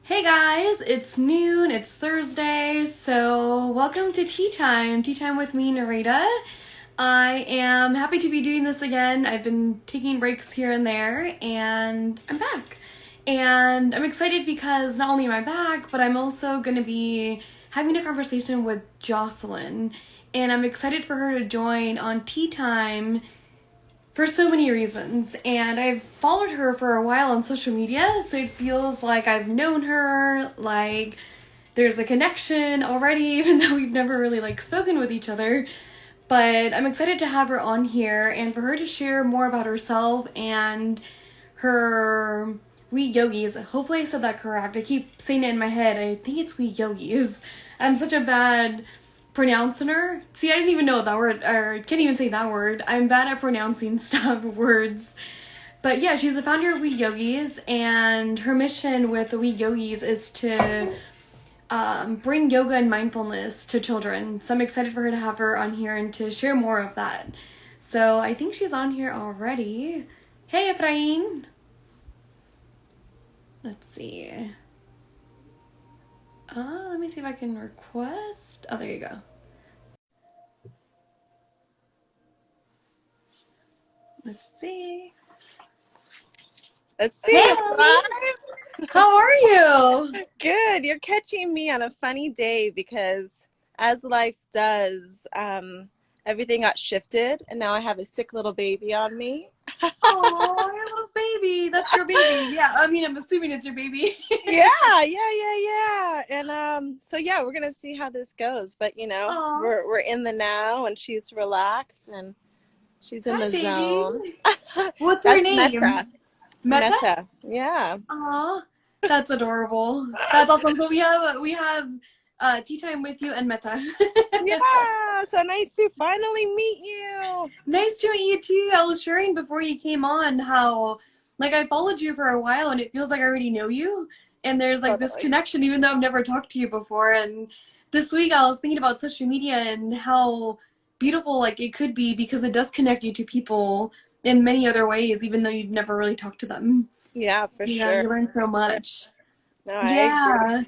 Hey guys, it's noon, it's Thursday, so welcome to Tea Time with me, Narita. I am happy to be doing this again. I've been taking breaks here and there, and I'm back. And I'm excited because not only am I back, but I'm also going to be having a conversation with Jocelyn. And I'm excited for her to join on Tea Time for so many reasons. And I've followed her for a while on social media, so it feels like I've known her, like there's a connection already, even though we've never really spoken with each other. But I'm excited to have her on here and for her to share more about herself and her we yogis. Hopefully I said that correct. I keep saying it in my head. I think it's we yogis. I'm such a bad pronouncer. See, I didn't even know that word, or can't even say that word. I'm bad at pronouncing stuff, words. But yeah, she's the founder of We Yogis, and her mission with the We Yogis is to bring yoga and mindfulness to children. So I'm excited for her to have her on here and to share more of that. So I think she's on here already. Hey, Efrain. Let's see. Let me see if I can request. Oh, there you go. Let's see. Let's see, Hey, I'm live. how are you? Good. You're catching me on a funny day because as life does, everything got shifted and now I have a sick little baby on me. Oh, your little baby. That's your baby. Yeah, I mean, I'm assuming it's your baby. Yeah. So yeah, we're gonna see how this goes. But Aw. we're in the now and she's relaxed and she's in Hi, the baby. zone. What's her That's name? Metta. Metta? Metta. Yeah. Aw, that's adorable. That's awesome. So we have tea time with you and Metta. Yeah. So nice to finally meet you. Nice to meet you too. I was sharing before you came on how I followed you for a while and it feels like I already know you. And there's this Totally. connection even though I've never talked to you before. And this week I was thinking about social media and how beautiful it could be because it does connect you to people in many other ways, even though you'd never really talked to them. Yeah, for Yeah, sure. you learn so Sure. much. No, I agree. Yeah.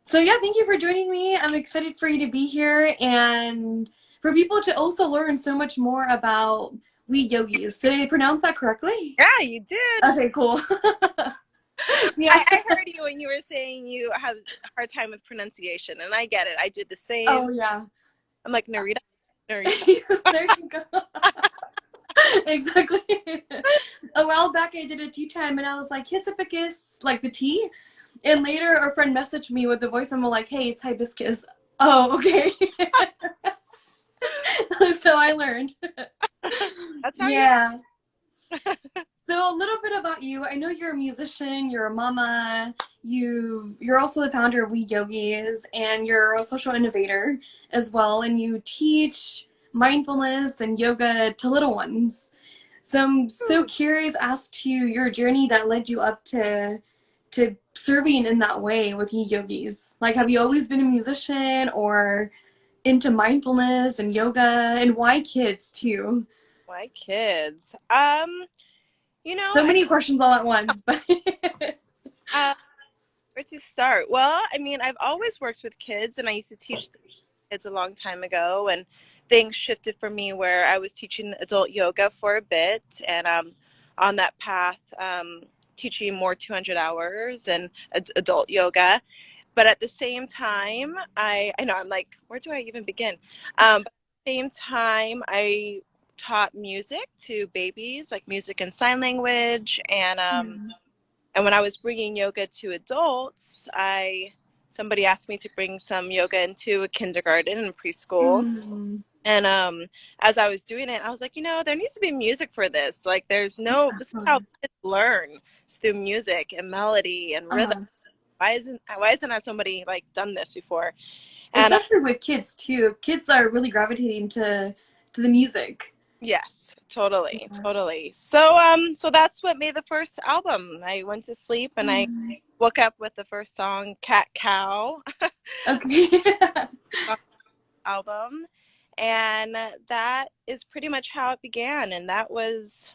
So yeah, thank you for joining me. I'm excited for you to be here and for people to also learn so much more about we yogis. Did I pronounce that correctly? Yeah, you did. Okay, cool. Yeah. I heard you when you were saying you have a hard time with pronunciation, and I get it. I did the same. Oh yeah. I'm like, Narita, Narita. There you go. Exactly. A while back I did a tea time and I was like hibiscus, like the tea. And later a friend messaged me with the voice memo like, hey, it's hibiscus. Oh, okay. So I learned. That's how you. Yeah. So a little bit about you. I know you're a musician, you're a mama, you're also the founder of We Yogis, and you're a social innovator as well, and you teach mindfulness and yoga to little ones. So I'm so curious as to your journey that led you up to serving in that way with Ye Yogis. Have you always been a musician or into mindfulness and yoga, and why kids too? My kids. So I many questions all at once, but where to start? Well, I mean, I've always worked with kids, and I used to teach kids a long time ago, and things shifted for me where I was teaching adult yoga for a bit, and on that path, teaching more 200 hours and adult yoga. But at the same time, I know I'm like, where do I even begin? But at the same time, I taught music to babies, like music and sign language, and when I was bringing yoga to adults, I somebody asked me to bring some yoga into a kindergarten and preschool. mm, And as I was doing it, I was like, there needs to be music for this. Like, this is how kids learn. It's through music and melody and rhythm. uh, Why isn't somebody like done this before? And especially with kids too. Kids are really gravitating to the music. yes, totally. So so that's what made the first album. I went to sleep and I Mm. woke up with the first song, Cat Cow Okay. album. And that is pretty much how it began. And that was,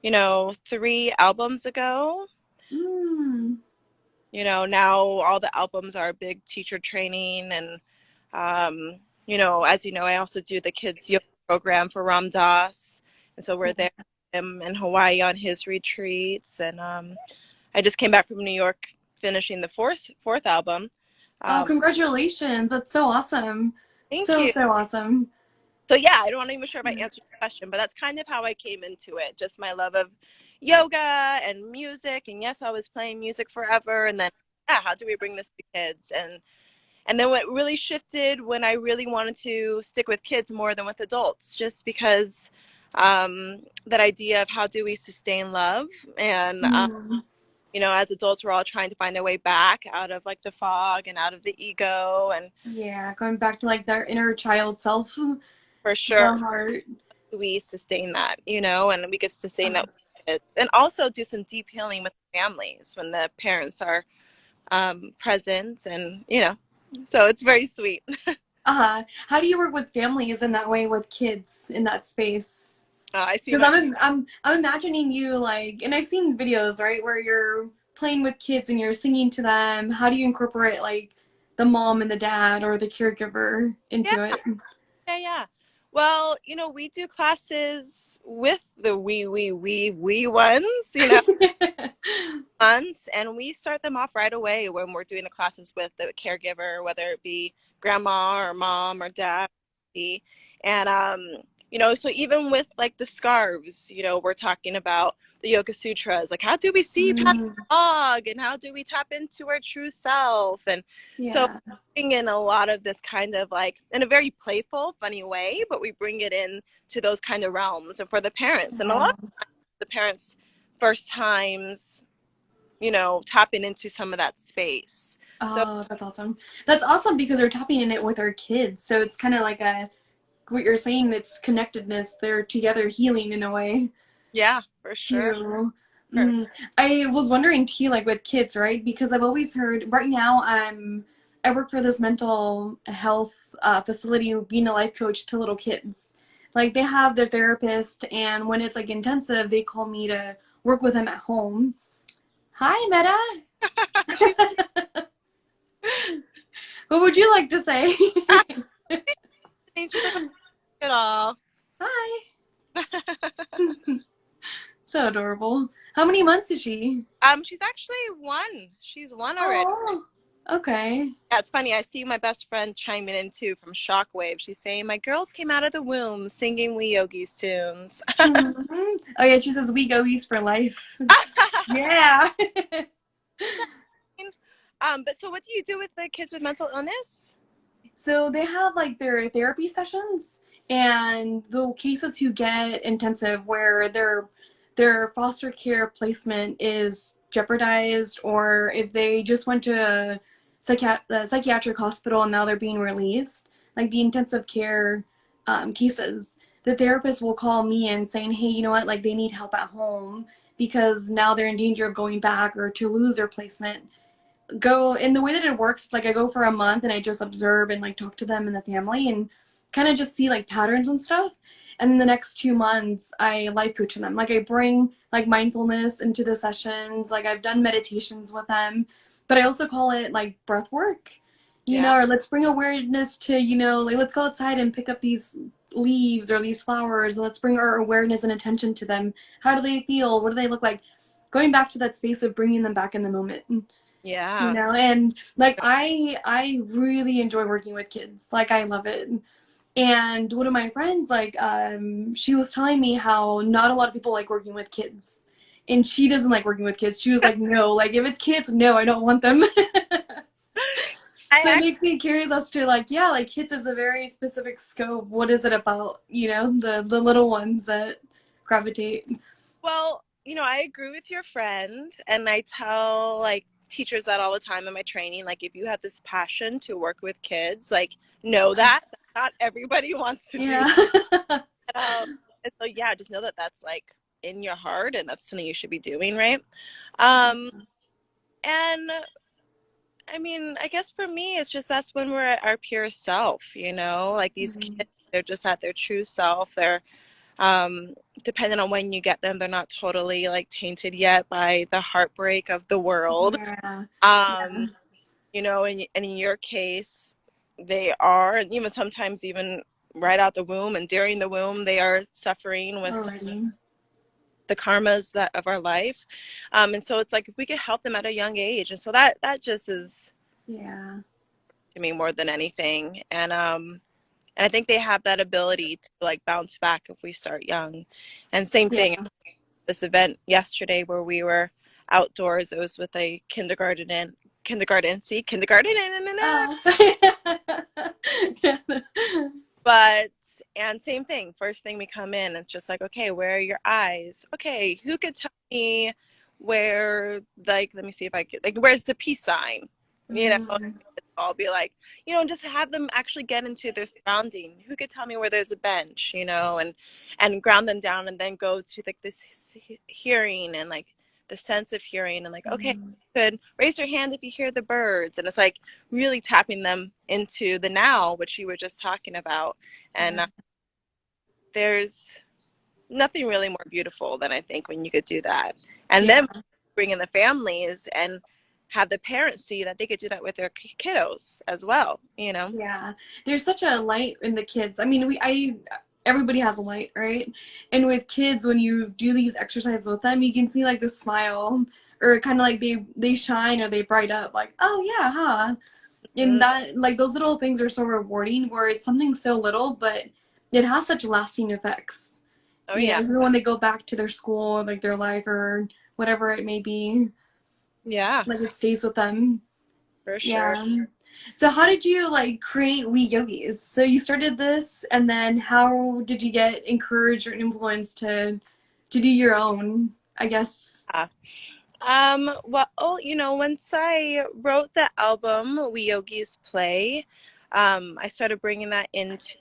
3 albums ago. Mm. Now all the albums are big teacher training. And, as you know, I also do the kids yoga program for Ram Dass. And so we're there with him in Hawaii on his retreats. And I just came back from New York finishing the fourth album. Oh, Um, congratulations. That's so awesome. thank So, you. so awesome. So yeah, I don't want to even sure if I answered your question, but that's kind of how I came into it. Just my love of yoga and music. And yes, I was playing music forever. And then, yeah, how do we bring this to kids? And then what really shifted when I really wanted to stick with kids more than with adults, just because that idea of how do we sustain love. And Mm. as adults, we're all trying to find a way back out of like the fog and out of the ego. And Yeah, going back to like their inner child self, for the sure, heart. we sustain that, and we get to sustain Uh, that with kids. And also do some deep healing with families when the parents are present. And so it's very sweet. how do you work with families in that way with kids in that space? I see Because my I'm imagining you like, and I've seen videos, right, where you're playing with kids and you're singing to them. How do you incorporate like the mom and the dad or the caregiver yeah, into it? yeah. Well, we do classes with the wee ones, months, and we start them off right away when we're doing the classes with the caregiver, whether it be grandma or mom or dad. And so even with like the scarves, we're talking about the Yoga Sutras, like how do we see past Mm, the fog and how do we tap into our true self? And so yeah. bring in a lot of this kind of like in a very playful, funny way, but we bring it in to those kind of realms. And for the parents, and a lot of Yeah. the parents first times, tapping into some of that space. So Oh, that's awesome. That's awesome because they're tapping in it with our kids. So it's kind of like what you're saying, it's connectedness. They're together healing in a way yeah, for sure. too. Mm. I was wondering too, like with kids, right? Because I've always heard right now I work for this mental health facility being a life coach to little kids. Like they have their therapist and when it's like intensive, they call me to work with them at home. Hi, Metta. She's What would you like to say? she's like it all. Hi. So adorable. How many months is she? She's actually one. She's one already. Oh, okay. Yeah, it's funny. I see my best friend chiming in too from Shockwave. She's saying my girls came out of the womb singing We Yogis tunes. Mhm. Oh yeah, she says we go east for life. Yeah. But so what do you do with the kids with mental illness? So they have like their therapy sessions and the cases who get intensive where their foster care placement is jeopardized or if they just went to a psychiatric hospital and now they're being released, like the intensive care cases, the therapist will call me and saying, hey, you know what, like they need help at home because now they're in danger of going back or to lose their placement. Go in the way that it works, it's like I go for a month and I just observe and like talk to them and the family and kind of just see like patterns and stuff. And then the next 2 months I life coach them. Like I bring like mindfulness into the sessions. Like I've done meditations with them, but I also call it like breath work, Yeah. or let's bring awareness to, like let's go outside and pick up these leaves or these flowers and let's bring our awareness and attention to them. How do they feel? What do they look like? Going back to that space of bringing them back in the moment. Yeah. And like I really enjoy working with kids. Like I love it. And one of my friends, like she was telling me how not a lot of people like working with kids, and she doesn't like working with kids. She was like, no, like if it's kids, no, I don't want them. So it I makes me curious as to like, yeah, like kids is a very specific scope. What is it about, the little ones that gravitate? I agree with your friend, and I tell like teachers that all the time in my training. Like, if you have this passion to work with kids, like, know that not everybody wants to do Yeah. that. And so, yeah, just know that that's like in your heart, and that's something you should be doing, right? Um, and I mean, I guess for me, it's just that's when we're at our pure self, like these Mhm. kids, they're just at their true self. They're Um, Depending on when you get them, they're not totally like tainted yet by the heartbreak of the world. Yeah. Yeah. Um, and in your case, they are, and even sometimes even right out the womb and during the womb, they are suffering with Already. the karmas that of our life. And so it's like if we could help them at a young age, and so that just is Yeah. to me more than anything. And I think they have that ability to like bounce back if we start young. And same Yeah. thing, this event yesterday where we were outdoors, it was with a kindergarten Oh. Yeah. but and same thing, first thing we come in, it's just like, okay, where are your eyes? Okay, who could tell me where, like, let me see if I could, like, where's the peace sign, you know? Mm. I'll be like, just have them actually get into their surrounding. Who could tell me where there's a bench, and ground them down, and then go to like this hearing and like the sense of hearing, and like, okay, Mm. good, raise your hand if you hear the birds. And it's like really tapping them into the now, which you were just talking about. And Yeah. there's nothing really more beautiful than I think when you could do that. And Yeah. then bring in the families and have the parents see that they could do that with their kiddos as well. Yeah. There's such a light in the kids. I mean, everybody has a light, right? And with kids, when you do these exercises with them, you can see like the smile, or kind of like they shine or they bright up, like, oh yeah, huh? And Mm. that, like, those little things are so rewarding, where it's something so little, but it has such lasting effects. Oh yeah. Even when they go back to their school, or like their life, or whatever it may be, Yeah, like it stays with them. for sure. Yeah. So how did you like create We Yogis? So you started this, and then how did you get encouraged or influenced to do your own, I guess? Yeah. Well, once I wrote the album We Yogis Play, I started bringing that into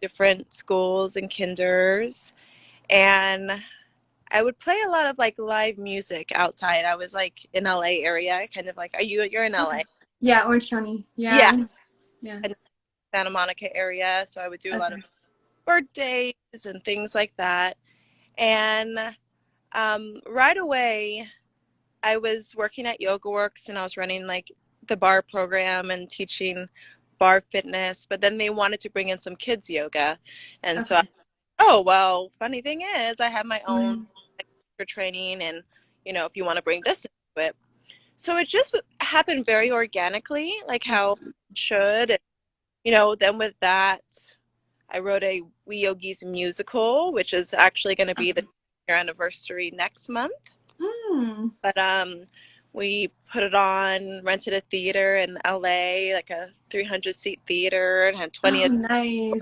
different schools and kinders, and I would play a lot of like live music outside. I was like in LA area, kind of like, you're in Okay. LA? Yeah, Orange County. Yeah, Yeah. Yeah. in Santa Monica area, so I would do a lot of Okay. birthdays and things like that. And right away, I was working at Yoga Works, and I was running like the bar program and teaching bar fitness, but then they wanted to bring in some kids yoga. And so, Okay. oh, well, funny thing is, I have my own Mm. for training, and if you want to bring this into it. So it just happened very organically, like That's how it should. And, then with that, I wrote a We Yogis musical, which is actually going to be the okay. year anniversary next month. Mm. But we put it on, rented a theater in LA, like a 300-seat theater, and had 20 Oh, of nice.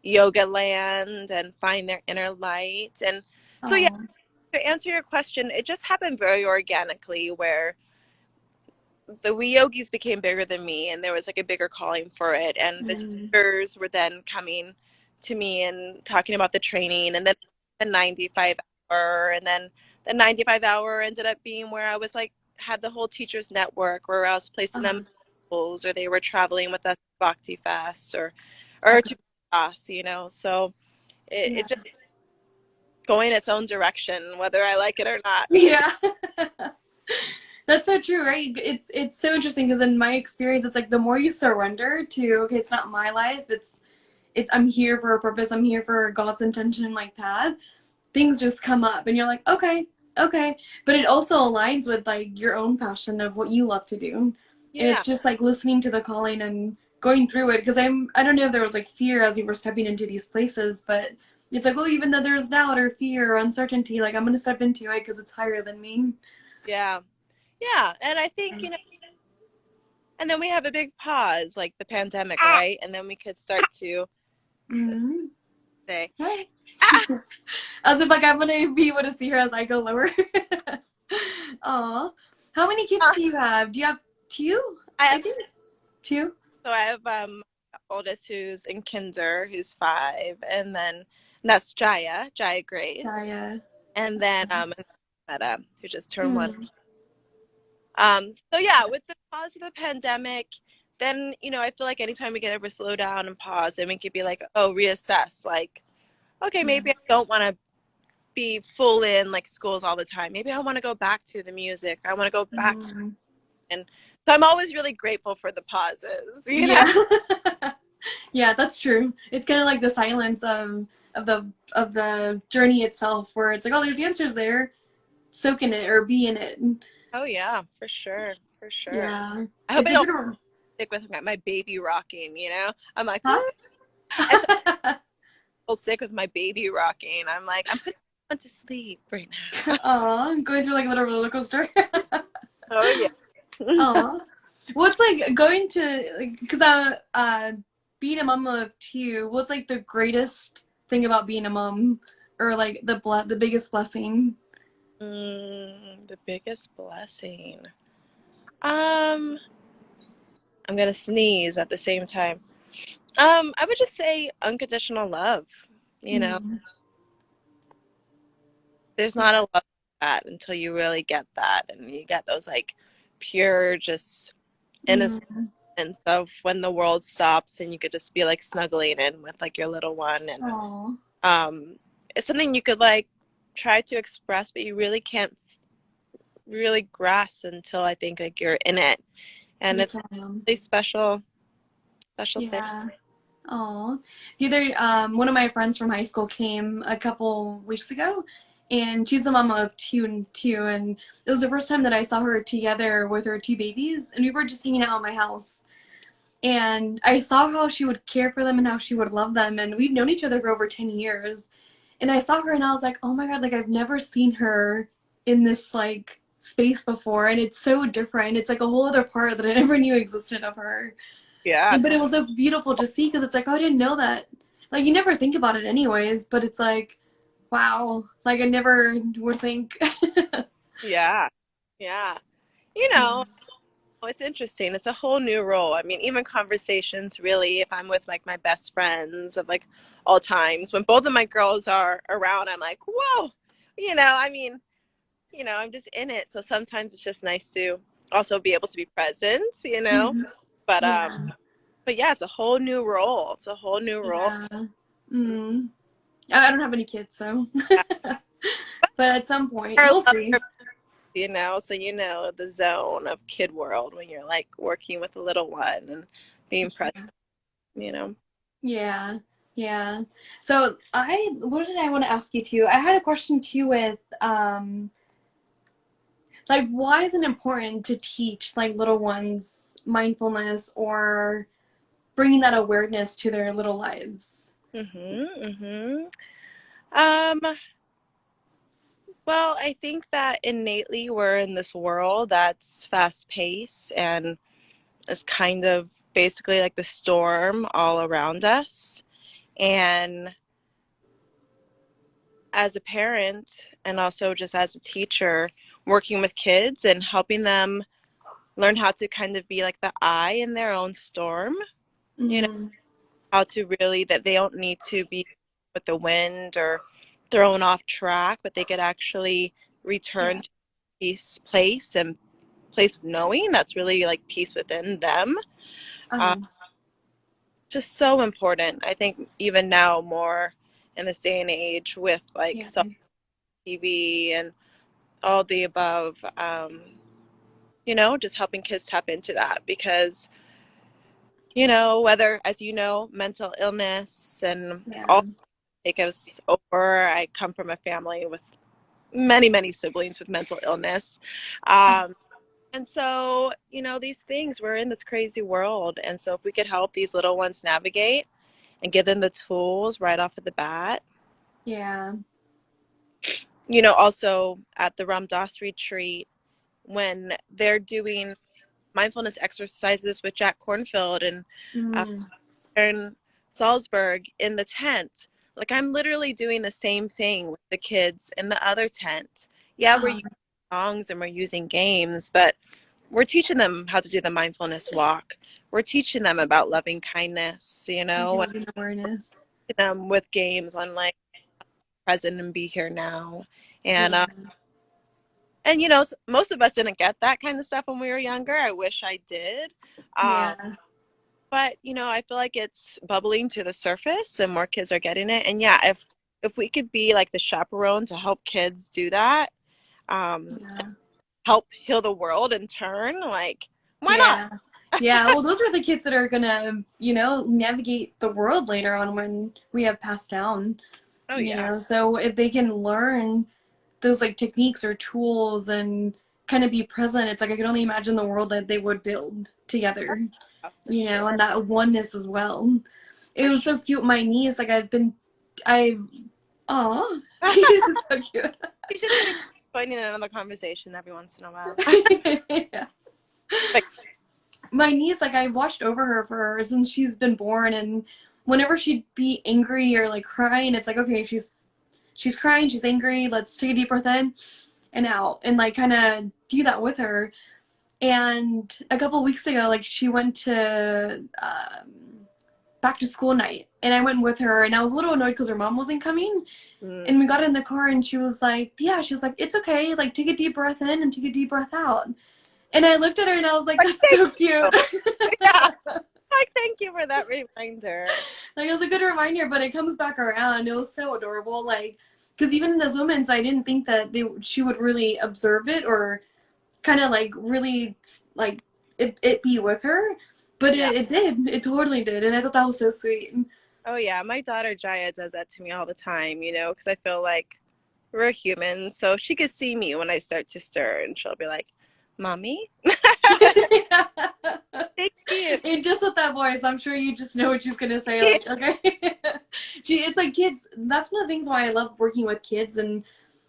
yoga land and find their inner light. And so, yeah, Oh. to answer your question, it just happened very organically, where the wee yogis became bigger than me, and there was like a bigger calling for it, and the Mm. teachers were then coming to me and talking about the training, and then the 95 hour, and then the 95 hour ended up being where I was like had the whole teachers network, where I was placing them in Oh. schools, or they were traveling with us to Bhakti Fest, or Okay. to class. So it Yeah. just going its own direction, whether I like it or not. Yeah. That's so true, right? It's so interesting, because in my experience, it's like the more you surrender to, okay, it's not my life, it's I'm here for a purpose, I'm here for God's intention, like that. Things just come up, and you're like, okay, okay. But it also aligns with like your own passion of what you love to do. And Yeah, it's just like listening to the calling and going through it, because I don't know if there was like fear as you were stepping into these places, but it's like, well, even though there's doubt or fear or uncertainty, like I'm gonna step into it because it's higher than me. yeah, yeah. And I think, and then we have a big pause, like the pandemic, right? And then we could start to Mm-hmm. say, Hey. ah, As if like I'm gonna be able to see her as I go lower. Aw. How many kids ah. do you have? Do you have two? I I have, think two. so I have oldest who's in kinder, who's 5, and that's Jaya Grace, Gaia. and then Metta, who just turned 1. Hmm. So yeah, with the pause of the pandemic, then I feel like anytime we can ever slow down and pause, and we could be like, oh, reassess, like, okay, Yeah. maybe I don't want to be full in like schools all the time. Maybe I want to go back to the music. I want to go back to, Mm. and so I'm always really grateful for the pauses, you know? Yeah. Yeah, that's true. It's kind of like the silence of the journey itself, where it's like, oh, there's answers there. Soak in it or be in it. Oh yeah, for sure, for sure. Yeah, I hope it's I a don't good. stick with my baby rocking, you know? I'm like, Huh? I said I'm sick with my baby rocking. I'm like, I'm putting someone to sleep right now. Aw, going through like a little roller coaster. Oh yeah. Aw. What's like going to like because being a mom of two, what's like the greatest thing about being a mom or like the biggest blessing? The biggest blessing. Um, I'm gonna sneeze at the same time. I would just say unconditional love. You know, Mm. there's not a love like that until you really get that, and you get those like pure, just innocence Mm. of when the world stops, and you could just be like snuggling in with like your little one, and Aw. um, it's something you could like try to express, but you really can't really grasp until I think like you're in it, and Yeah. it's a special, special thing. Yeah. Oh, the other one of my friends from high school came a couple weeks ago, and she's the mom of two, and it was the first time that I saw her together with her two babies, and we were just hanging out at my house, and I saw how she would care for them and how she would love them, and we've known each other for over 10 years, and I saw her and I was like, oh my God, like I've never seen her in this like space before, and it's so different. It's like a whole other part that I never knew existed of her. Yeah, But it was so beautiful to see because it's like, oh, I didn't know that. Like, you never think about it anyways, but it's like, wow. Like, I never would think. yeah, yeah. You Yeah. know, it's interesting. It's a whole new role. I mean, even conversations really, if I'm with like my best friends of like all times, when both of my girls are around, I'm like, whoa, I mean, I'm just in it. So sometimes it's just nice to also be able to be present, you know. Mhm. But Yeah. but yeah, it's a whole new role. It's a whole new role. Yeah. Mm. I don't have any kids, so. Yeah. But at some point, Our we'll love see. so the zone of kid world when you're like working with a little one and being present, you know. Yeah. Yeah. So what did I want to ask you too? I had a question too with, like, why is it important to teach like little ones mindfulness or bringing that awareness to their little lives? Mhm. Um, well, I think that innately we're in this world that's fast paced and is kind of basically like the storm all around us. And as a parent and also just as a teacher, working with kids and helping them learn how to kind of be like the eye in their own storm, you know, Mm, how to really that they don't need to be with the wind or thrown off track, but they could actually return yeah. to peace place and place of knowing that's really like peace within them. Uh, Um, just so important. I think even now more in this day and age with like yeah. self TV and all the above, just helping kids tap into that because, whether, as mental illness and Yeah. all take us over. I come from a family with many, many siblings with mental illness. Um, and so, these things, we're in this crazy world. And so, if we could help these little ones navigate and give them the tools right off of the bat, Yeah. also at the Ram Dass retreat, when they're doing mindfulness exercises with Jack Cornfield and uh, Mm, in Salzburg in the tent. Like I'm literally doing the same thing with the kids in the other tent. Yeah, we're uh, using songs and we're using games, but we're teaching them how to do the mindfulness walk. We're teaching them about loving kindness, and building awareness. teaching them with games on like present and be here now. And Yeah. most of us didn't get that kind of stuff when we were younger. I wish I did. Um, Yeah. But, I feel like it's bubbling to the surface and more kids are getting it. And yeah, if if we could be like the chaperone to help kids do that, um, Yeah. help heal the world in turn, like, why not? Yeah. Yeah. Well, those are the kids that are gonna, navigate the world later on when we have passed down. Oh yeah. So if they can learn those like techniques or tools and kind of be present, it's like I can only imagine the world that they would build together, Yeah, for sure. and that oneness as well. It For was sure. so cute. My niece, like aw, it's so cute. She's just gonna be joining in another conversation every once in a while. Yeah. Like, My niece, like I watched over her for her since she's been born, and whenever she'd be angry or like crying, it's like okay, she's crying, she's angry, let's take a deep breath in and out, and like kind of do that with her. And a couple of weeks ago, like she went to back to school night, and I went with her, and I was a little annoyed because her mom wasn't coming. mm. And we got in the car, and she was like, "Yeah," she was like, "It's okay. Like take a deep breath in and take a deep breath out." And I looked at her, and I was like, Like, "That's thank so you. cute." Yeah. Like, thank you for that reminder. Like it was a good reminder, but it comes back around. It was so adorable. Like, because even in those moments, I didn't think that she would really observe it or kind of like really like it be with her, but Yeah. it did. It totally did, and I thought that was so sweet. Oh yeah, my daughter Jaya does that to me all the time, because I feel like we're humans. So she could see me when I start to stir and she'll be like, "Mommy, thank you." And just with that voice, I'm sure you just know what she's gonna say. Like, okay, it's like kids. That's one of the things why I love working with kids, and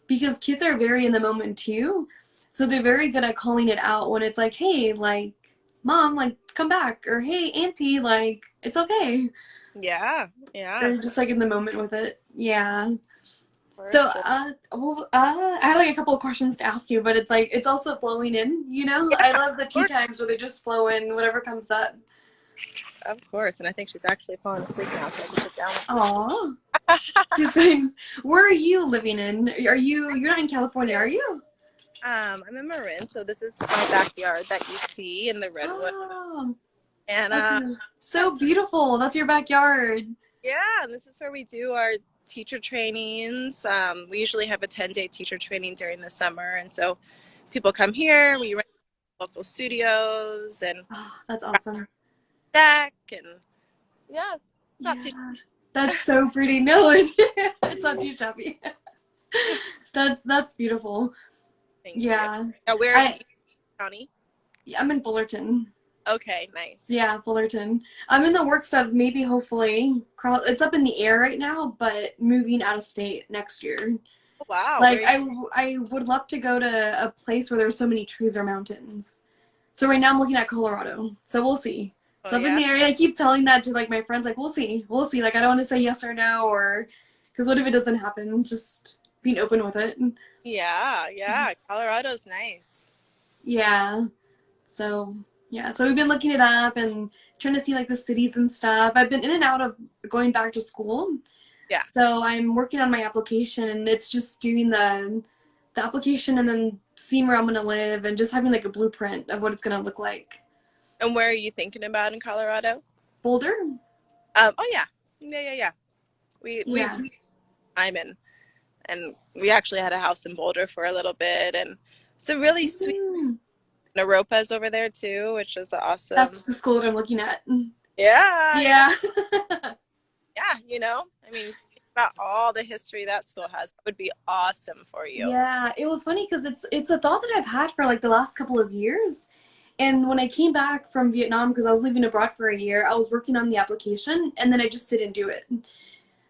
because kids are very in the moment too, so they're very good at calling it out when it's like, hey, like, mom, like, come back, or hey, auntie, like, it's okay, Yeah, yeah, or just like in the moment with it. Yeah. for So, sure. I have like a couple of questions to ask you, but it's like it's also flowing in. I Yeah, love the tea times where they just flow in, whatever comes up. of course. And I think she's actually falling asleep now, so I can sit down Aw. with She's going, where are you living in? You're not in California, are you? I'm in Marin, so this is my backyard that you see in the redwood. Oh, And okay. yeah, So beautiful. That's your backyard. yeah, and this is where we do our teacher trainings. We usually have a 10-day teacher training during the summer, and so people come here. We rent local studios and Oh, that's awesome. deck, and yeah, not too. Yeah. That's so pretty. No, it's not too shabby. That's beautiful. Thank you. Yeah. Now, where in I county? I'm in Fullerton. Okay, nice. Yeah, Fullerton. I'm in the works of maybe hopefully it's up in the air right now, but moving out of state next year. Oh, wow, Like I would love to go to a place where there's so many trees or mountains. So right now I'm looking at Colorado. So we'll see. It's oh up in yeah, the air, and I keep telling that to like my friends, like we'll see, we'll see. Like I don't want to say yes or no, or because what if it doesn't happen? Just being open with it. yeah, yeah. Colorado's nice. Yeah. So yeah, so we've been looking it up and trying to see like the cities and stuff. I've been in and out of going back to school. Yeah. So I'm working on my application, and it's just doing the application and then seeing where I'm gonna live and just having like a blueprint of what it's gonna look like. And where are you thinking about in Colorado? Boulder? Oh yeah, yeah, yeah, yeah. We've Yeah. time and we actually had a house in Boulder for a little bit, and it's a really sweet. Mm, Naropa's over there too, which is that's awesome. the school that I'm looking at. Yeah, yeah, Yeah. yeah. I mean, think about all the history that school has. That would be awesome for you. Yeah, it was funny because it's a thought that I've had for like the last couple of years. And when I came back from Vietnam, because I was living abroad for a year, I was working on the application, and then I just didn't do it.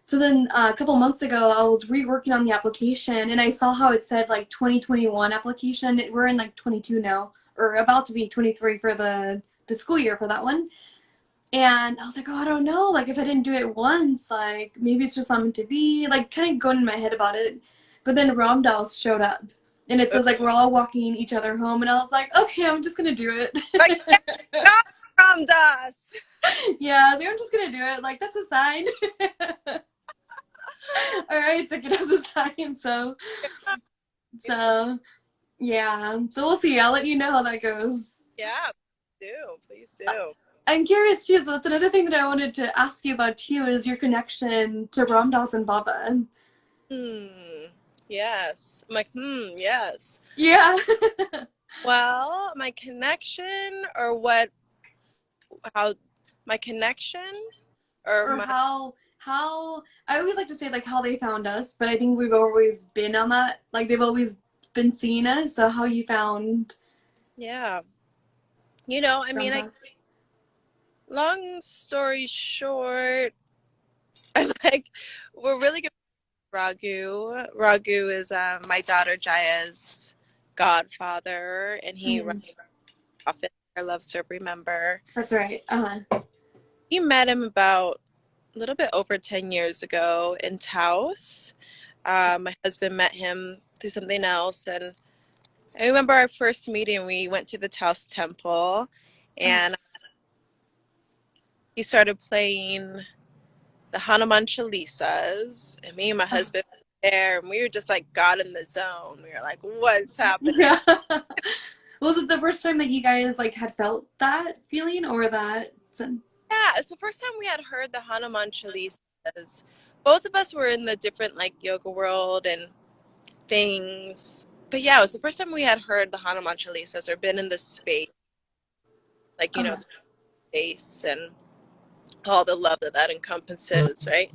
So then a couple months ago, I was reworking on the application, and I saw how it said like 2021 application. We're in like 22 now, or about to be 23 for the school year for that one. And I was like, oh, I don't know. Like, if I didn't do it once, like, maybe it's just not meant to be. Like, kind of going in my head about it. But then Ram Dass showed up. And it says, like, we're all walking each other home. And I was like, okay, I'm just going to do it. Like, not from us. Yeah, I was like, I'm just going to do it. Like, that's a sign. All right, took it as a sign. So, yeah. So we'll see. I'll let you know how that goes. Yeah, please do. I'm curious too, so that's another thing that I wanted to ask you about too is your connection to Ram Dass and Baba. Hmm. Yes. I'm like, yes. Yeah. Well, my connection or what, how, my connection or Or my, how I always like to say like how they found us, but I think we've always been on that. Like they've always been seeing us. So how you found yeah. I mean, Grandpa? long story short, I like, we're really good with Ragu. Ragu is my daughter Jaya's godfather, and he runs Mm, office for Love Serve Remember. that's right. Uh-huh. We met him about a little bit over 10 years ago in Taos. My husband met him through something else, and I remember our first meeting. We went to the Taos temple, Uh-huh. and he started playing the Hanuman Chalisas, and me and my Uh, husband were there, and we were just like got in the zone. We were like, "What's happening?" yeah. Was it the first time that you guys like had felt that feeling or that Yeah, it's the first time we had heard the Hanuman Chalisas. Both of us were in the different like yoga world and things. But yeah, it was the first time we had heard the Hanuman Chalisas or been in this space, like, uh, the space and all the love that that encompasses, right?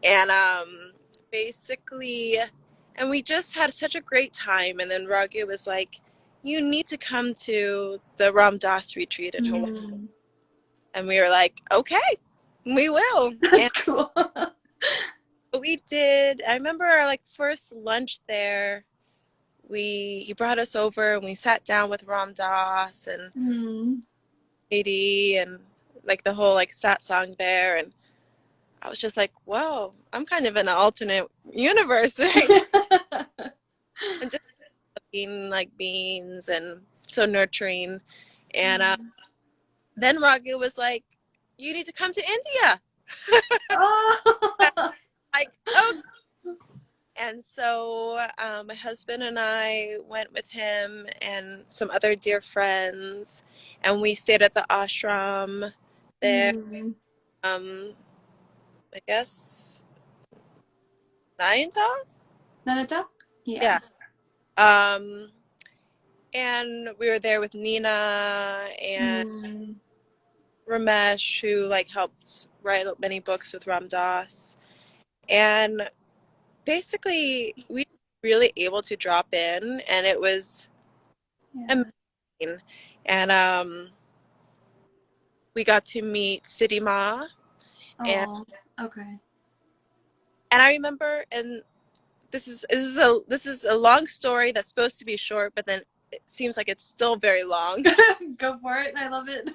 And basically, and we just had such a great time. And then Raghu was like, you need to come to the Ram Dass retreat in Hawaii. mm, And we were like, okay, we will. that's And cool. we did. I remember our like first lunch there. He brought us over and we sat down with Ram Dass and Mm. Katie and like the whole like satsang there, and I was just like, whoa, I'm kind of in an alternate universe right now. And just being like beings and so nurturing. And then Raghu was like, you need to come to India. Oh. Like, oh. And so my husband and I went with him and some other dear friends, and we stayed at the ashram there. Mm. Um, I guess Nayanta? Nanata? Yeah. Yeah. Um, and we were there with Nina and Mm. Ramesh, who like helped write many books with Ram Dass. And basically, we were really able to drop in, and it was Yeah. amazing. And we got to meet City Ma, and Oh. Okay. I remember, and this is a long story that's supposed to be short, but then it seems like it's still very long. Go for it. I love it.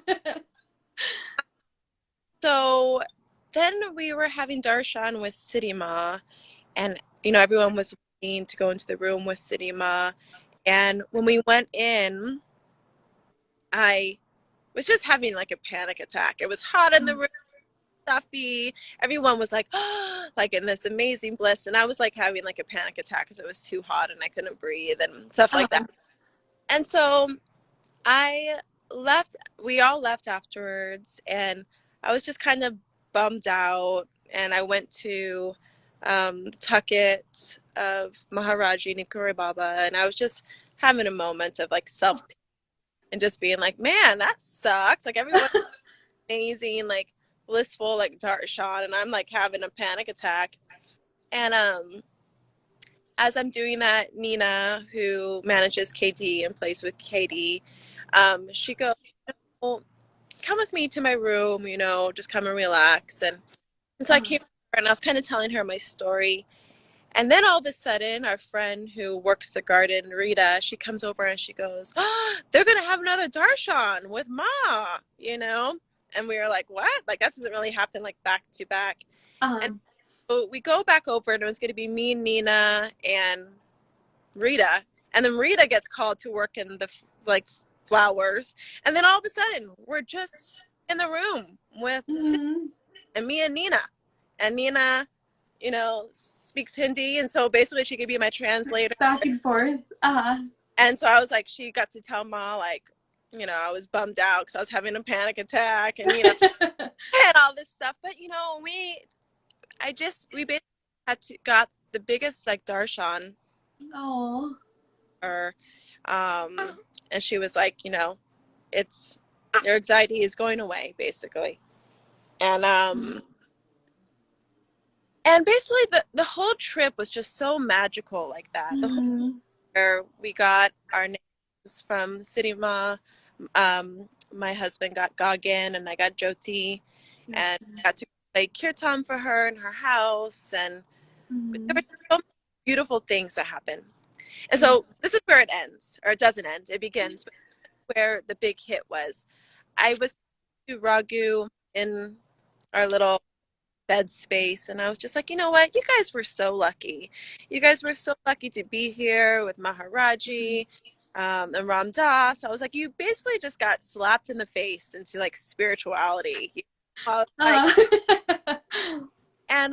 So then we were having darshan with City Ma, and everyone was waiting to go into the room with City Ma. And when we went in, I was just having like a panic attack. It was hot in the room, stuffy. Everyone was like, like in this amazing bliss, and I was like having like a panic attack because it was too hot and I couldn't breathe and stuff like that. And so I left. We all left afterwards, and I was just kind of bummed out. And I went to the Tucket of Maharaji Neem Karoli Baba, and I was just having a moment of like self and just being like, man, that sucks. Like everyone's amazing, like blissful, like darshan, and I'm like having a panic attack. And as I'm doing that, Nina, who manages KD and plays with Katie, she goes, well, come with me to my room, just come and relax. And so I came to her and I was kind of telling her my story. And then all of a sudden, our friend who works the garden, Rita, she comes over and she goes, oh, they're going to have another darshan with Ma. And we were like, what? Like, that doesn't really happen like back to back. And Um. so we go back over and it was going to be me, Nina, and Rita. And then Rita gets called to work in the like flowers. And then all of a sudden, we're just in the room with Mhm. and me and Nina. And Nina, speaks Hindi. And so basically, she could be my translator. Back and forth. And so I was like, she got to tell Ma, like, I was bummed out because I was having a panic attack and, and all this stuff. But, we basically got the biggest like darshan, Oh. or and she was like, it's your anxiety is going away basically. And basically the whole trip was just so magical like that. The whole Mm. where we got our names from Cinema. My husband got Gagan and I got Jyoti, and got to play kirtan for her in her house, and there were Mm. so many beautiful things that happened. And Yeah. so this is where it ends, or it doesn't end. It begins where the big hit was. I was to Ragu in our little bed space, and I was just like, you know what? You guys were so lucky. You guys were so lucky to be here with Maharaji, and Ram Dass. I was like, you basically just got slapped in the face into like spirituality. I was like, Uh, and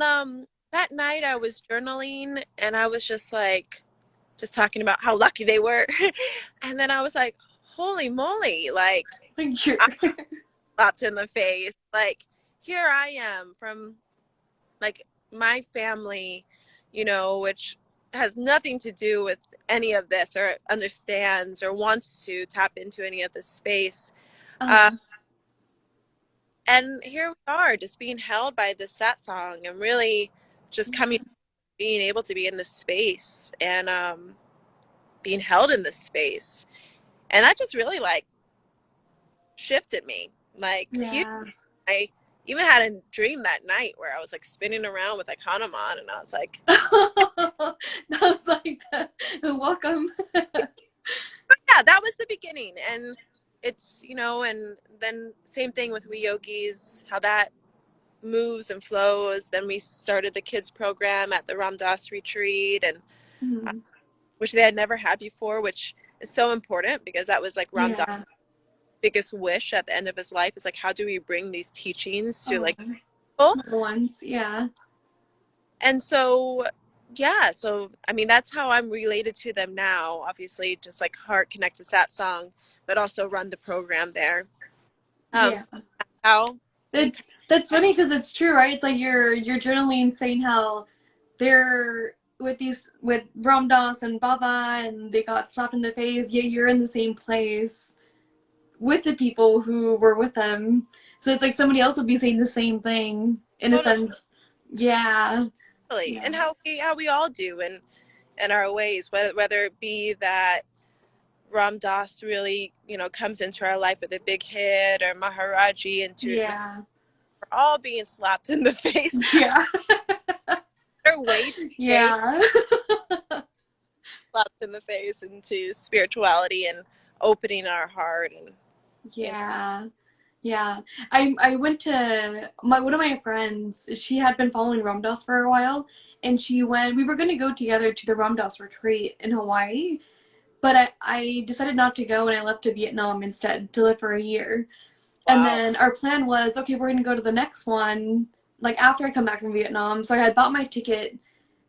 that night I was journaling, and I was just like, just talking about how lucky they were. And then I was like, holy moly, like like you're I'm slapped in the face. Like here I am from like my family, which has nothing to do with any of this, or understands or wants to tap into any of this space. Uh, uh, and here we are, just being held by this satsang, and really just being able to be in this space, and being held in this space. And that just really like shifted me. Like huge. yeah. I even had a dream that night where I was like spinning around with like Hanuman, and I was like, That was like welcome. yeah, that was the beginning. And it's, and then same thing with We Yogis, how that moves and flows. Then we started the kids program at the Ram Dass retreat, and uh, Mhm. which they had never had before, which is so important because that was like Ram Dass' Yeah. biggest wish at the end of his life, is like, how do we bring these teachings to Oh, like people? little ones. Yeah. And so, yeah, so I mean, that's how I'm related to them now. Obviously, just like heart connected satsang, but also run the program there. Um, Yeah. how we, That's funny because it's true, right? It's like you're journaling saying how they're with Ram Dass and Baba and they got slapped in the face, yet you're in the same place with the people who were with them. So it's like somebody else would be saying the same thing in a sense. Yeah. totally, Yeah. and how we all do in our ways, whether it be that Ram Dass really, comes into our life with a big hit, or Maharaji into we're Yeah. all being slapped in the face. Yeah. Their way to stay Yeah. slapped in the face into spirituality and opening our heart, and you know, Yeah. Yeah. I went to my one of my friends, she had been following Ram Dass for a while and we were gonna go together to the Ram Dass retreat in Hawaii, but I decided not to go and I left to Vietnam instead to live for a year. And wow, then our plan was, okay, we're gonna go to the next one, like after I come back from Vietnam. So I had bought my ticket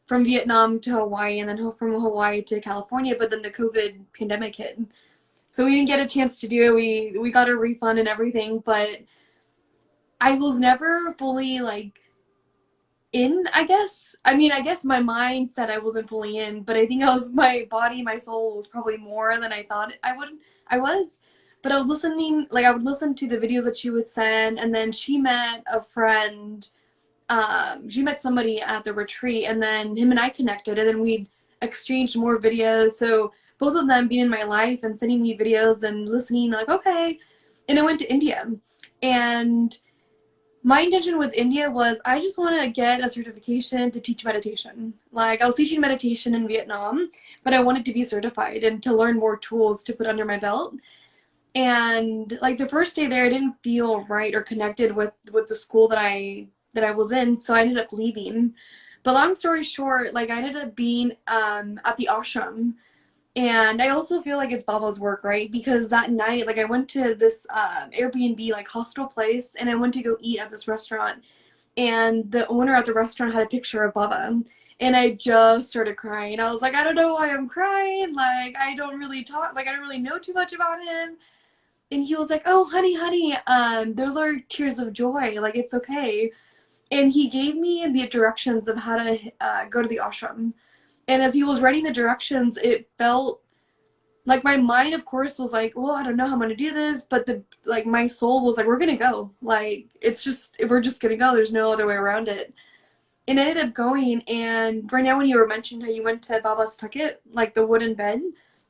from Vietnam to Hawaii and then from Hawaii to California, but then the COVID pandemic hit. So we didn't get a chance to do it. We got a refund and everything, but I was never fully like in, I guess. I mean, I guess my mind said I wasn't fully in, but I think my body, my soul was probably more than I thought I was. But I was listening, like I would listen to the videos that she would send, and then she met a friend, she met somebody at the retreat, and then him and I connected, and then we exchanged more videos. So both of them being in my life and sending me videos and listening, like, okay. And I went to India, and my intention with India was I just want to get a certification to teach meditation. Like I was teaching meditation in Vietnam, but I wanted to be certified and to learn more tools to put under my belt. And like the first day there, I didn't feel right or connected with the school that I was in, so I ended up leaving. But long story short, like I ended up being at the ashram, and I also feel like it's Baba's work, right? Because that night, like I went to this Airbnb like hostel place, and I went to go eat at this restaurant, and the owner at the restaurant had a picture of Baba. And I just started crying. I was like, I don't know why I'm crying. Like, I don't really talk, like, I don't really know too much about him. And he was like, oh, honey, those are tears of joy. Like, it's okay. And he gave me the directions of how to go to the ashram. And as he was writing the directions, it felt like my mind, of course, was like, well, I don't know how I'm gonna do this, but the like my soul was like, we're gonna go. Like it's just we're just gonna go. There's no other way around it. And I ended up going, and right now when you were mentioning how you went to Baba's Tucket, like the wooden bed,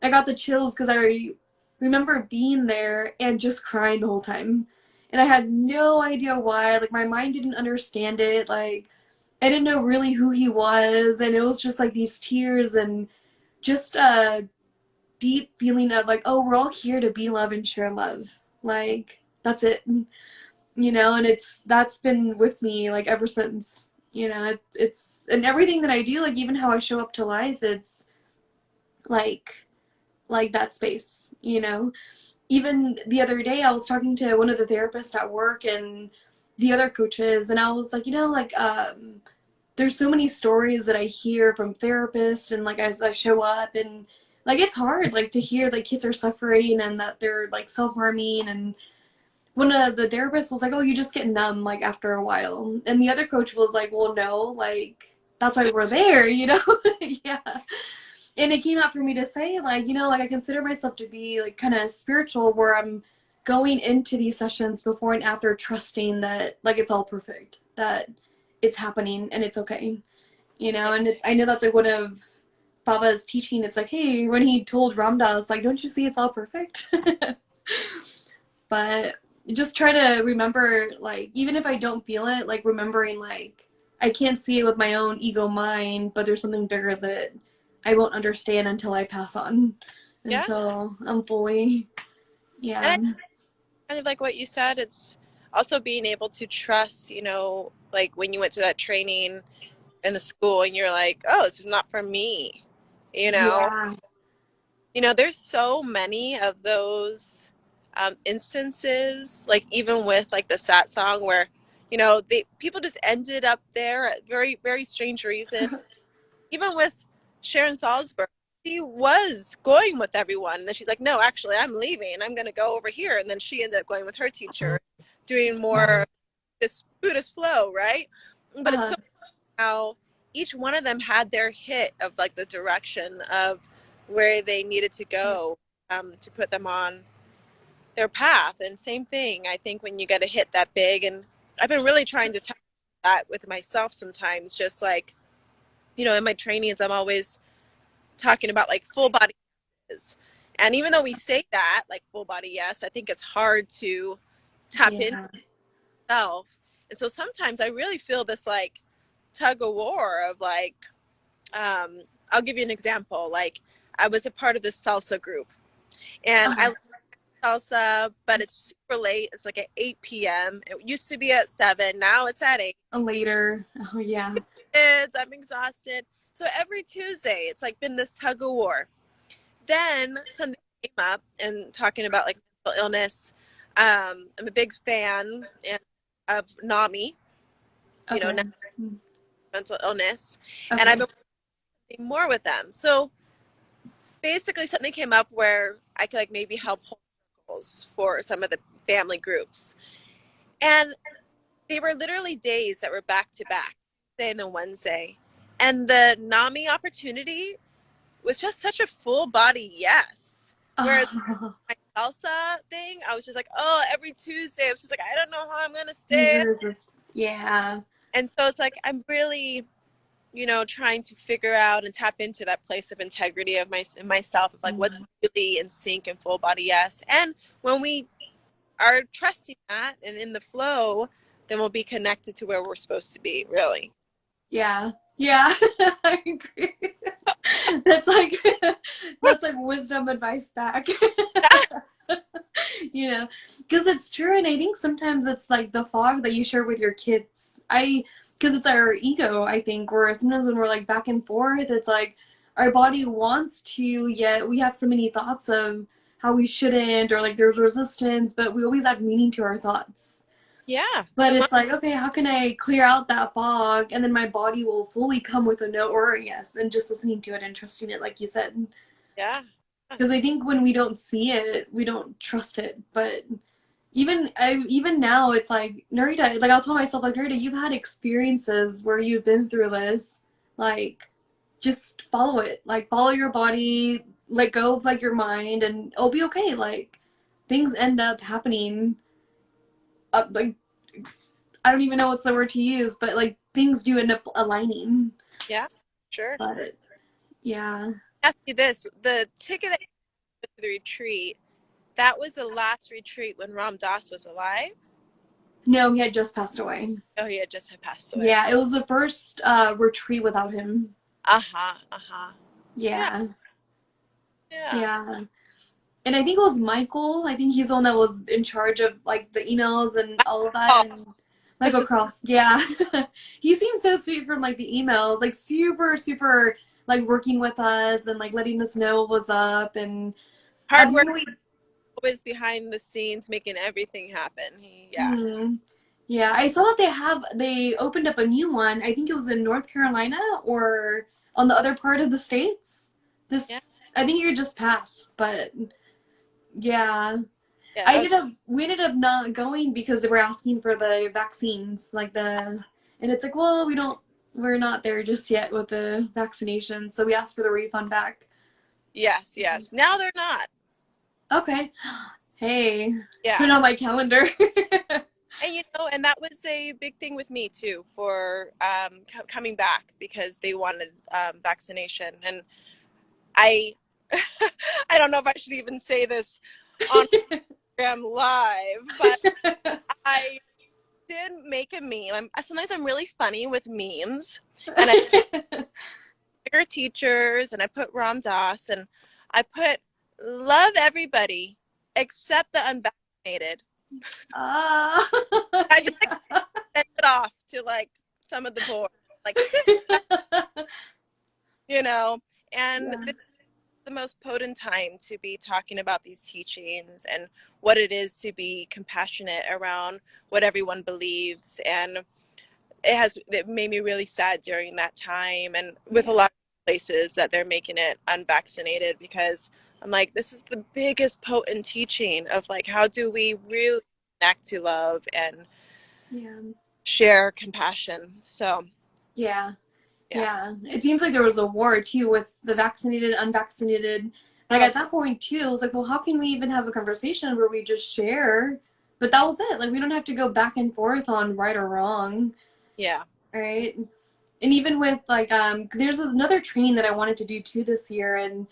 I got the chills because I remember being there and just crying the whole time. And I had no idea why. Like my mind didn't understand it. Like I didn't know really who he was, and it was just like these tears and just a deep feeling of like, oh, we're all here to be love and share love. Like that's it, and that's been with me like ever since. It's and everything that I do, like even how I show up to life, it's like that space. Even the other day I was talking to one of the therapists at work and the other coaches, and I was like, there's so many stories that I hear from therapists, and like as I show up, and like it's hard like to hear like kids are suffering and that they're like self-harming. And one of the therapists was like, oh, you just get numb like after a while, and the other coach was like, well, no, like that's why we're there. Yeah. And it came out for me to say like, like I consider myself to be like kind of spiritual, where I'm going into these sessions before and after trusting that like it's all perfect, that it's happening and it's okay. And I know that's like one of Baba's teaching. It's like, hey, when he told Ramdas, like, don't you see it's all perfect? But just try to remember, like, even if I don't feel it, like remembering like I can't see it with my own ego mind, but there's something bigger that I won't understand until I pass on, Yeah. until I'm fully, And yeah. I kind of like what you said, it's also being able to trust, like when you went to that training in the school and you're like, oh, this is not for me, you know? Yeah. There's so many of those instances, like even with like the Sat song where, people just ended up there at very, very strange reason. Even with Sharon Salzberg, she was going with everyone. And then she's like, no, actually, I'm leaving. I'm going to go over here. And then she ended up going with her teacher, doing more this Buddhist flow, right? But it's Uh, so how each one of them had their hit of like the direction of where they needed to go to put them on their path. And same thing, I think when you get a hit that big, and I've been really trying to tap that with myself sometimes, just like, in my trainings, I'm always talking about like full body yeses. And even though we say that, like full body yes, I think it's hard to tap into yeah. self. And so sometimes I really feel this like tug of war of like, um, I'll give you an example. Like I was a part of this salsa group, and I Uh, love salsa, but it's super late. It's like at 8 p.m. It used to be at 7. Now it's at 8. Later. Oh, yeah. Kids, I'm exhausted. So every Tuesday, it's like been this tug of war. Then something came up and talking about like mental illness. I'm a big fan of NAMI, Okay. mental illness, and I've Okay. been working more with them. So basically, something came up where I could like maybe help hold circles for some of the family groups, and they were literally days that were back to back, Tuesday and then Wednesday, and the NAMI opportunity was just such a full body yes. Whereas Oh, my salsa thing, I was just like, oh, every Tuesday, I was just like, I don't know how I'm gonna easy stay. resist. Yeah. And so it's like I'm really, trying to figure out and tap into that place of integrity of myself, of like what's really in sync and full body yes. And when we are trusting that and in the flow, then we'll be connected to where we're supposed to be, really. Yeah. Yeah. I agree. That's like that's like wisdom advice back. Because it's true, and I think sometimes it's like the fog that you share with your kids. Because it's our ego, I think, where sometimes when we're like back and forth, it's like our body wants to, yet we have so many thoughts of how we shouldn't, or like there's resistance, but we always add meaning to our thoughts. Yeah. But And it's like, okay, how can I clear out that fog? And then my body will fully come with a no or a yes, and just listening to it and trusting it, like you said. yeah. Because I think when we don't see it, we don't trust it. But Even now, it's like, Narita, like I'll tell myself, like, Narita, you've had experiences where you've been through this. Like, just follow it. Like, follow your body, let go of like your mind, and it'll be okay. Like, things end up happening. Like, I don't even know what's the word to use, but like things do end up aligning. Yeah, sure. But yeah. Ask you this: the ticket that you took to the retreat, that was the last retreat when Ram Dass was alive. No, he had just passed away. Oh, he had just had passed away. Yeah, it was the first retreat without him. Uh-huh, uh-huh. Yeah, Yeah. yeah. Yeah. And I think it was Michael. I think he's the one that was in charge of like the emails and all of that. Oh, And Michael Croft. Yeah. He seemed so sweet from like the emails, like super, super like working with us and like letting us know what was up. And hard the work, only always behind the scenes, making everything happen. Yeah. hmm. Yeah, I saw that they opened up a new one. I think it was in North Carolina or on the other part of the states. This Yeah, I think you just passed, but yeah. yeah. I That ended was up we ended up not going because they were asking for the vaccines, and it's like, well, we're not there just yet with the vaccination, so we asked for the refund back. yes, yes. Now they're not. Okay. Hey, put Yeah. it on my calendar. And and that was a big thing with me too for coming back because they wanted vaccination. And I, I don't know if I should even say this on Instagram Live, but I did make a meme. Sometimes I'm really funny with memes, and I trigger teachers, and I put Ram Dass, and I put love everybody except the unvaccinated. Ah, I just like yeah. sent it off to like some of the board, like sit, you know, and Yeah. this is the most potent time to be talking about these teachings and what it is to be compassionate around what everyone believes. And it made me really sad during that time, and with a Yeah. lot of places that they're making it unvaccinated, because I'm like, this is the biggest potent teaching of like, how do we really connect to love and Yeah. share compassion. So Yeah. yeah. Yeah. It seems like there was a war too with the vaccinated, unvaccinated. Like Oh, at so, that point too, it was like, well, how can we even have a conversation where we just share? But that was it. Like we don't have to go back and forth on right or wrong, yeah. right? And even with like there's another training that I wanted to do too this year, and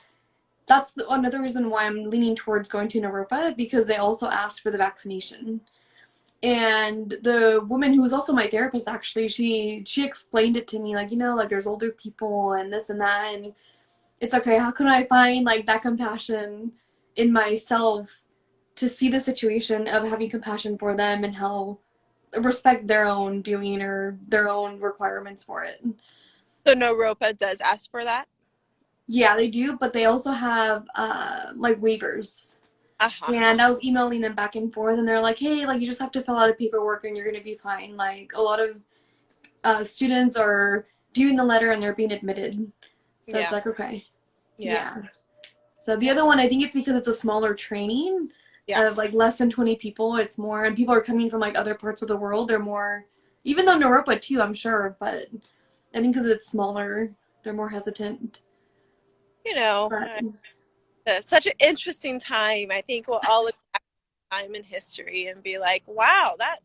that's another reason why I'm leaning towards going to Naropa because they also asked for the vaccination. And the woman who was also my therapist, actually, she explained it to me, like, like there's older people and this and that, and it's okay, how can I find like that compassion in myself to see the situation of having compassion for them and how respect their own doing or their own requirements for it. So Naropa does ask for that. Yeah, they do, but they also have like waivers. Uh-huh. And I was emailing them back and forth, and they're like, "Hey, like you just have to fill out a paperwork, and you're gonna be fine." Like a lot of students are doing the letter, and they're being admitted, so it's Yeah. like, okay, Yeah. yeah. So the Yeah. other one, I think it's because it's a smaller training Yeah. of like less than 20 people. It's more, and people are coming from like other parts of the world. They're more, even though Naropa too, I'm sure, but I think because it's smaller, they're more hesitant. You know, But such an interesting time. I think we'll all look back at time in history and be like, wow, that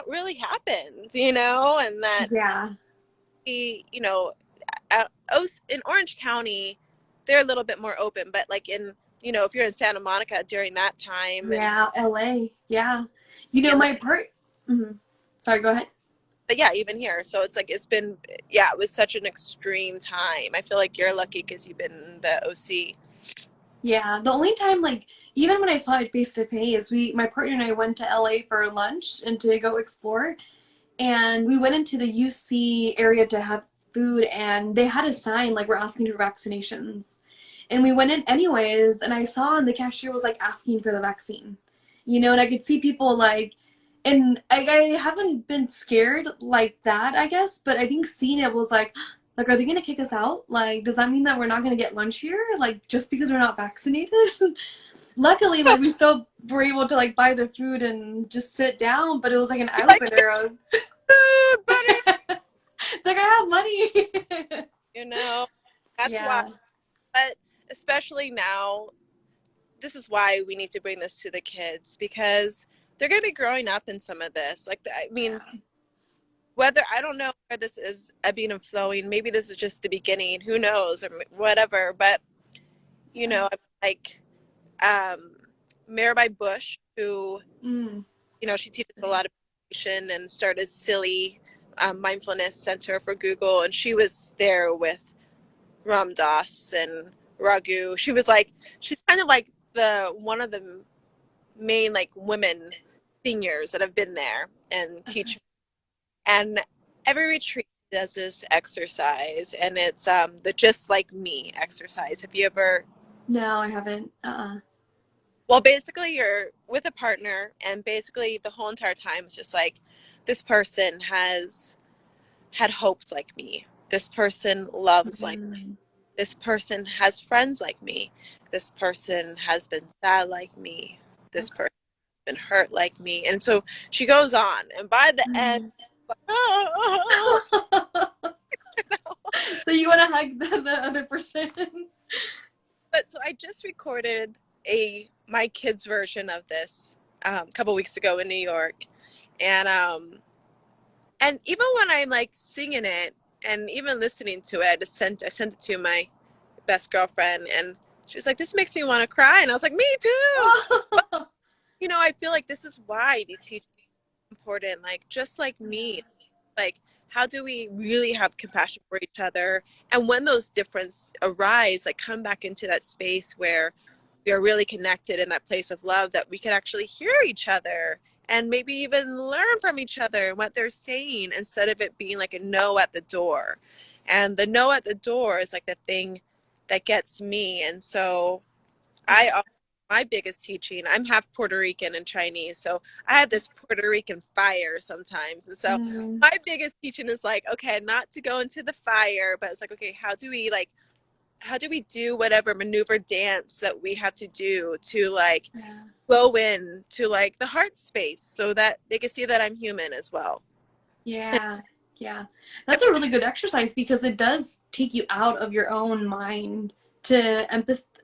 really happened, and that yeah, we, in Orange County, they're a little bit more open, but like if you're in Santa Monica during that time, and yeah, LA, yeah. in like, My part. Mhm. Sorry, go ahead. but yeah, even here. So it's like, yeah, it was such an extreme time. I feel like you're lucky because you've been the OC. Yeah, the only time like even when I saw it face to face, my partner and I went to LA for lunch and to go explore, and we went into the UC area to have food, and they had a sign like we're asking for vaccinations. And we went in anyways, and I saw and the cashier was like asking for the vaccine. And I could see people like and I haven't been scared like that, I guess, but I think seeing it was like, are they gonna kick us out? Like, does that mean that we're not gonna get lunch here? Like, just because we're not vaccinated? Luckily, like we still were able to like buy the food and just sit down, but it was like an eye Like, opener of buddy, it's like I have money. you know, that's why. Yeah. But especially now, this is why we need to bring this to the kids because they're going to be growing up in some of this. Like, I mean, Yeah. whether I don't know where this is ebbing and flowing. Maybe this is just the beginning. Who knows or whatever. But you Yeah. know, like um, Mirabai Bush, who Mm. she teaches a lot of meditation and started Silly Mindfulness Center for Google, and she was there with Ram Dass and Raghu. She's kind of like the one of the main like women seniors that have been there and teach. And every retreat does this exercise, and it's the Just Like Me exercise. Have you ever? No, I haven't. Well, basically, you're with a partner, and basically, the whole entire time is just like this person has had hopes like me. This person loves like me. Mm. This person has friends like me. This person has been sad like me. This Okay. person has been hurt like me. And so she goes on, and by the end, Mm. like, oh, So you want to hug the other person? But so I just recorded my kids version of this a couple weeks ago in New York, and even when I'm like singing it and even listening to it, I sent it to my best girlfriend, and she was like, "This makes me want to cry," and I was like, "Me too." But I feel like this is why these teachers are important. Like just like me, like how do we really have compassion for each other, and when those differences arise, like come back into that space where we are really connected in that place of love, that we can actually hear each other and maybe even learn from each other and what they're saying, instead of it being like a no at the door. And the no at the door is like the thing that gets me. And so I my biggest teaching, I'm half Puerto Rican and Chinese, so I have this Puerto Rican fire sometimes. And so Mm. my biggest teaching is like, okay, not to go into the fire, but it's like, okay, how do we do whatever maneuver dance that we have to do to like Yeah. flow in to like the heart space so that they can see that I'm human as well. Yeah. Yeah. That's a really good exercise because it does take you out of your own mind to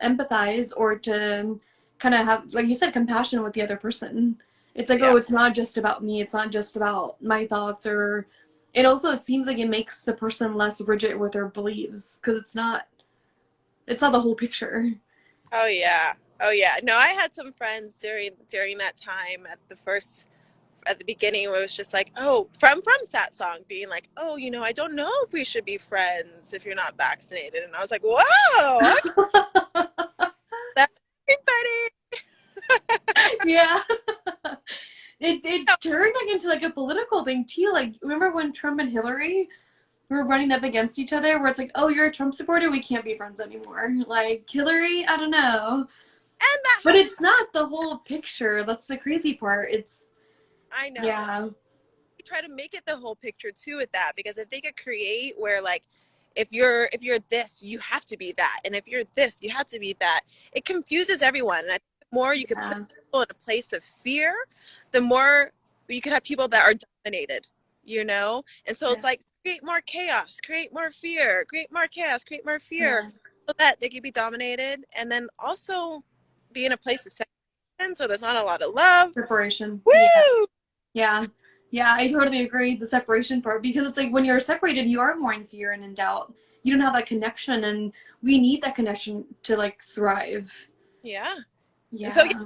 empathize or to kind of have, like you said, compassion with the other person. It's like, Yeah. oh, it's not just about me. It's not just about my thoughts. Or it also seems like it makes the person less rigid with their beliefs because it's not the whole picture. Oh yeah. Oh yeah. No, I had some friends during that time at the beginning where it was just like, oh, from Satsang being like, oh, I don't know if we should be friends if you're not vaccinated. And I was like, whoa, okay, that's everybody. Yeah. It turned like into like a political thing too. Like remember when Trump and Hillary were running up against each other where it's like, oh, you're a Trump supporter, we can't be friends anymore. Like Hillary, I don't know. And that But happens. it's not the whole picture. That's the crazy part. It's I know. yeah. Try to make it the whole picture too with that, because if they could create where like if you're this, you have to be that, and if you're this, you have to be that, it confuses everyone. And I think the more you could put Yeah. people in a place of fear, the more you could have people that are dominated. And so it's Yeah. like create more chaos, create more fear, create more chaos, create more fear, Yeah. so that they could be dominated, and then also be in a place of separation so there's not a lot of love. Separation. Yeah. Woo! Yeah. Yeah, I totally agree. The separation part, because it's like when you're separated, you are more in fear and in doubt. You don't have that connection, and we need that connection to like thrive. Yeah. And so Yeah.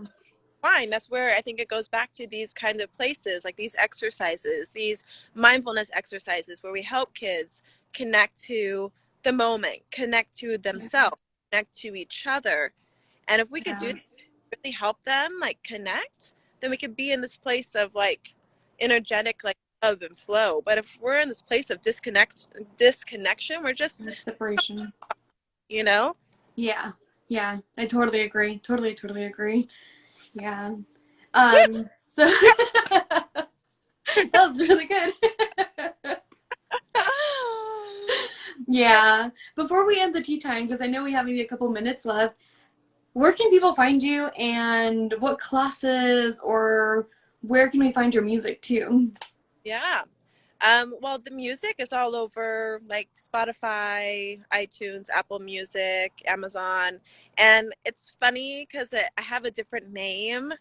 fine. That's where I think it goes back to these kind of places, like these exercises, these mindfulness exercises where we help kids connect to the moment, connect to Yeah. themselves, connect to each other. And if we could do Yeah. that, really help them like connect, then we could be in this place of like energetic like love and flow. But if we're in this place of disconnection, we're just, That separation. you know, Yeah. Yeah. I totally agree. Totally, totally agree. Yeah. woo! So that was really good. Yeah. Before we end the tea time, because I know we have maybe a couple minutes left, where can people find you and what classes or where can we find your music too? Yeah. Well, the music is all over like Spotify, iTunes, Apple Music, Amazon. And it's funny because I have a different name,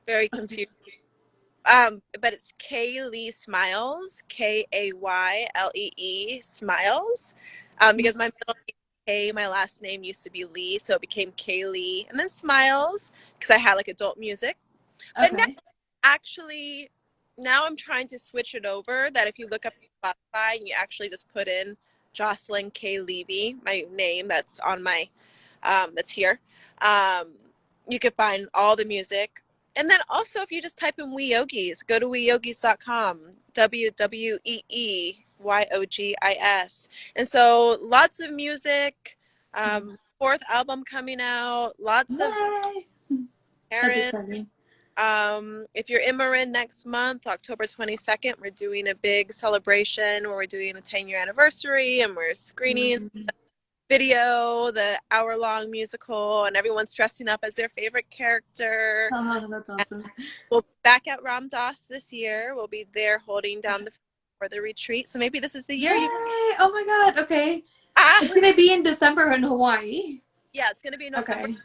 very confused. But it's Kaylee Smiles, Kaylee Smiles. Because my middle name is Kay, my last name used to be Lee, so it became Kaylee, and then Smiles because I had like adult music. But now, Okay. actually, now I'm trying to switch it over. That if you look up Spotify and you actually just put in Jocelyn K. Levy, my name that's on my that's here, um, you can find all the music. And then also, if you just type in We Yogis, go to weyogis.com, WWEEYOGIS. And so lots of music, fourth album coming out, lots of Yay! That's Aaron. exciting. If you're in Marin next month, October 22nd, we're doing a big celebration where we're doing a 10-year anniversary and we're screening Mm. video, the hour-long musical, and everyone's dressing up as their favorite character. Oh, that's And awesome. we'll be back at Ram Dass this year. We'll be there holding down the for the retreat. So maybe this is the Yay! year you Oh my God. Okay. ah It's gonna be in December in Hawaii. yeah, it's gonna be November Okay.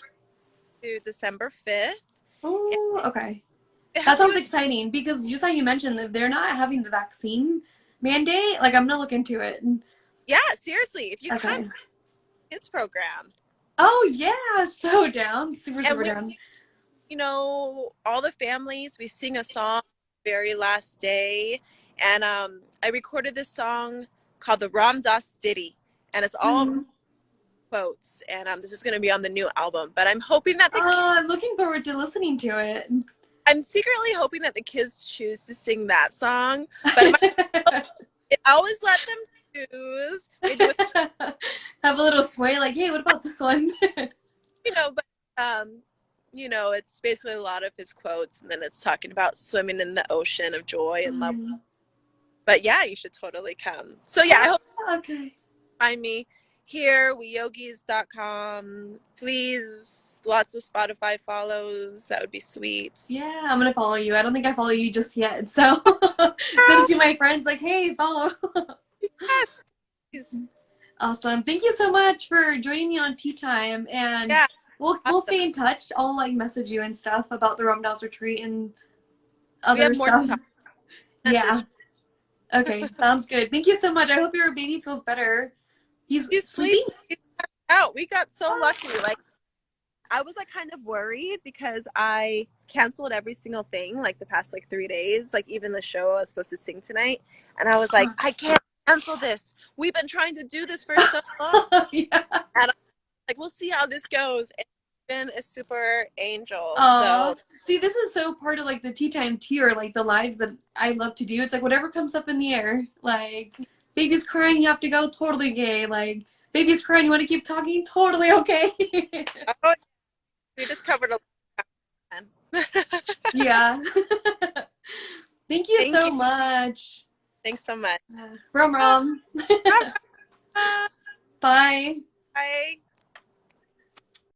to December 5th. Oh, okay. It That has to do sounds with exciting because just like you mentioned, if they're not having the vaccine mandate, like I'm gonna look into it. yeah, seriously, if you come Okay. to the kids program. Oh yeah, so down. Super, And super we down. all the families, we sing a song very last day. And I recorded this song called the Ram Dass Ditty. And it's all Mhm. quotes. And this is going to be on the new album. But I'm hoping that Oh, I'm looking forward to listening to it. I'm secretly hoping that the kids choose to sing that song. But I always let them choose. Maybe with, Have a little sway, like, hey, what about this one? but it's basically a lot of his quotes. And then it's talking about swimming in the ocean of joy and love. Mm. But yeah, you should totally come. So yeah, I Oh, hope okay. find me here, weyogis.com. Please, lots of Spotify follows. That would be sweet. Yeah, I'm gonna follow you. I don't think I follow you just yet, so send it to my friends, like, hey, follow. Yes, please. Awesome. Thank you so much for joining me on Tea Time, and Yeah, we'll awesome. stay in touch. I'll like message you and stuff about the Ramdas retreat and We other have more to stuff. talk. Yeah. Message. Okay, sounds good. Thank you so much. I hope your baby feels better. He's He's sleeping? sleeping out. We got so lucky. Like I was like kind of worried because I canceled every single thing like the past like 3 days, like even the show I was supposed to sing tonight. And I was like, I can't cancel this. We've been trying to do this for so long. Yeah. And like we'll see how this goes. And it's been a super angel. Aw. So See, this is so part of like the tea time tea or like the lives that I love to do. It's like whatever comes up in the air. Like, baby's crying, you have to go, totally gay. Like, baby's crying, you want to keep talking, totally okay. oh, we just covered a lot. Yeah. Thank you Thank so you. much. Thanks so much. Rom Rom. Bye. Bye.